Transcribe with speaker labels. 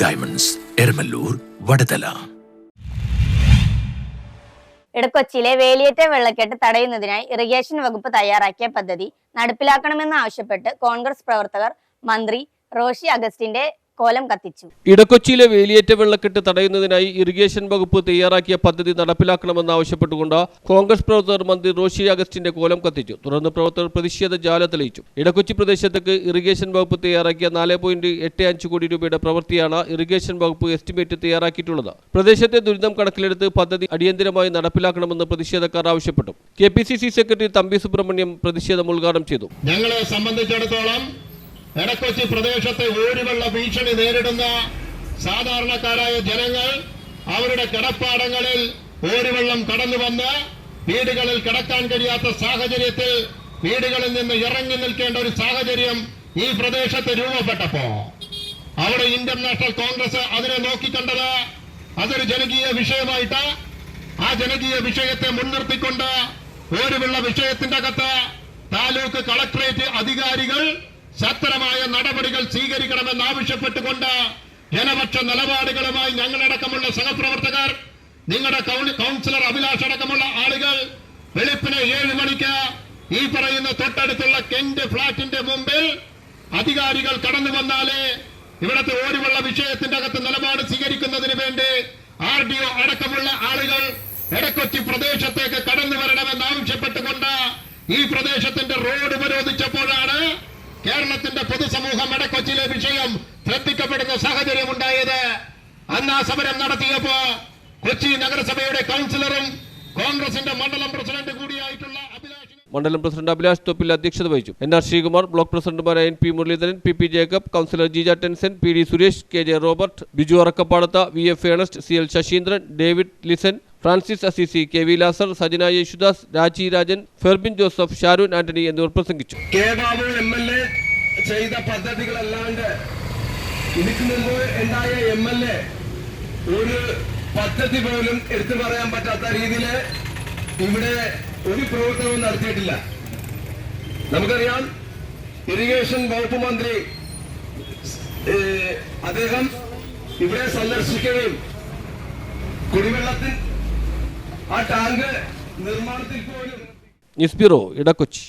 Speaker 1: Diamonds, Eramallur, Vadathala.
Speaker 2: ഇടക്കൊച്ചിയിലെ വേലിയേറ്റ വെള്ളക്കെട്ട് തടയുന്നതിനായി irrigation വകുപ്പ് തയ്യാറാക്കിയ പദ്ധതി നടപ്പിലാക്കണമെന്നാവശ്യപ്പെട്ട് കോൺഗ്രസ് പ്രവർത്തകർ മന്ത്രി റോഷി അഗസ്റ്റിന്റെ കോലം കത്തിച്ചു.
Speaker 3: ഇടക്കൊച്ചിയിലെ വേലിയേറ്റ വെള്ളക്കെട്ട് തടയുന്നതിനായി ഇറിഗേഷൻ വകുപ്പ് തയ്യാറാക്കിയ പദ്ധതി നടപ്പിലാക്കണമെന്നാവശ്യപ്പെട്ടുകൊണ്ട് കോൺഗ്രസ് പ്രവർത്തകർ മന്ത്രി റോഷി അഗസ്റ്റിന്റെ കോലം കത്തിച്ചു. തുടർന്ന് പ്രവർത്തകർ പ്രതിഷേധ ജ്വാല തെളിയിച്ചു. ഇടക്കൊച്ചി പ്രദേശത്തേക്ക് ഇറിഗേഷൻ വകുപ്പ് തയ്യാറാക്കിയ 4.85 കോടി രൂപയുടെ പ്രവൃത്തിയാണ് ഇറിഗേഷൻ വകുപ്പ് എസ്റ്റിമേറ്റ് തയ്യാറാക്കിയിട്ടുള്ളത്. പ്രദേശത്തെ ദുരിതം കണക്കിലെടുത്ത് പദ്ധതി അടിയന്തരമായി നടപ്പിലാക്കണമെന്ന് പ്രതിഷേധക്കാർ ആവശ്യപ്പെട്ടു. KPCC സെക്രട്ടറി തമ്പി സുബ്രഹ്മണ്യം പ്രതിഷേധം ഉദ്ഘാടനം ചെയ്തു.
Speaker 4: ഞങ്ങളെ സംബന്ധിച്ചിടത്തോളം എടക്കൊച്ചി പ്രദേശത്തെ ഓരിവെള്ള ഭീഷണി നേരിടുന്ന സാധാരണക്കാരായ ജനങ്ങൾ അവരുടെ കിടപ്പാടങ്ങളിൽ ഓരിവെള്ളം കടന്നു വന്ന് വീടുകളിൽ കിടക്കാൻ കഴിയാത്ത സാഹചര്യത്തിൽ വീടുകളിൽ നിന്ന് ഇറങ്ങി നിൽക്കേണ്ട ഒരു സാഹചര്യം ഈ പ്രദേശത്ത് രൂപപ്പെട്ടപ്പോ അവിടെ ഇന്ത്യൻ നാഷണൽ കോൺഗ്രസ് അതിനെ നോക്കിക്കണ്ടത് അതൊരു ജനകീയ വിഷയമായിട്ട് ആ ജനകീയ വിഷയത്തെ മുൻനിർത്തിക്കൊണ്ട് ഓരിവെള്ള വിഷയത്തിന്റെ അകത്ത് താലൂക്ക് കളക്ടറേറ്റ് അധികാരികൾ ശക്തമായ നടപടികൾ സ്വീകരിക്കണമെന്നാവശ്യപ്പെട്ടുകൊണ്ട് ജനപക്ഷ നിലപാടുകളുമായി ഞങ്ങളടക്കമുള്ള സഹപ്രവർത്തകർ, നിങ്ങളുടെ കൗൺസിലർ അഭിലാഷ് അടക്കമുള്ള ആളുകൾ വെളുപ്പിന് 7 മണിക്ക് ഈ പറയുന്ന തൊട്ടടുത്തുള്ള കെന്റ് ഫ്ളാറ്റിന്റെ മുമ്പിൽ അധികാരികൾ കടന്നു വന്നാലേ ഇവിടുത്തെ ഓരിവെള്ള വിഷയത്തിന്റെ അകത്ത് നിലപാട് സ്വീകരിക്കുന്നതിന് വേണ്ടി RDO അടക്കമുള്ള ആളുകൾ എടക്കൊച്ചി പ്രദേശത്തേക്ക് കടന്നു വരണമെന്നാവശ്യപ്പെട്ടുകൊണ്ട് ഈ പ്രദേശത്തിന്റെ റോഡ് ഉപരോധിച്ചപ്പോഴാണ് കേരളത്തിന്റെ പൊതുസമൂഹം എടക്കൊച്ചിയിലെ വിഷയം ശ്രദ്ധിക്കപ്പെടുന്ന സാഹചര്യം ഉണ്ടായത്. അന്ന് ആ സമരം നടത്തിയപ്പോ കൊച്ചി നഗരസഭയുടെ കൗൺസിലറും കോൺഗ്രസിന്റെ മണ്ഡലം പ്രസിഡന്റ് കൂടിയായിട്ടുള്ള
Speaker 3: മണ്ഡലം പ്രസിഡന്റ് അഭിലാഷ് തോപ്പിൽ അധ്യക്ഷത വഹിച്ചു. NR ശ്രീകുമാർ, ബ്ലോക്ക് പ്രസിഡന്റുമാരായ NP Muraleedharan, PP Jacob, councillor Jeeja Tenson, PD Suresh, KJ Robert, Biju Arakkapadath, VF Ernest, CL Sasheendran, David Lisan, Francis Assisi, KV Lazar, Sajana Yesudas, Raji Rajan, Ferbin Joseph, Sharoon Antony എന്നിവർ പ്രസംഗിച്ചു.
Speaker 5: MLA ചെയ്ത പദ്ധതികളല്ലാണ്ട് ഇതിനു മുമ്പ് ഉണ്ടായ MLA ഒരു പദ്ധതി പോലും എടുത്തു പറയാൻ പറ്റാത്ത രീതിയിൽ ഇവിടെ ഒരു പ്രവർത്തനവും നടത്തിയിട്ടില്ല. നമുക്കറിയാം, ഇറിഗേഷൻ വകുപ്പ് മന്ത്രി അദ്ദേഹം ഇവിടെ സന്ദർശിക്കുകയും കുടിവെള്ളത്തിൽ ആ ടാങ്ക് നിർമ്മാണത്തിൽ പോലും.
Speaker 3: News bureau, Edakochi.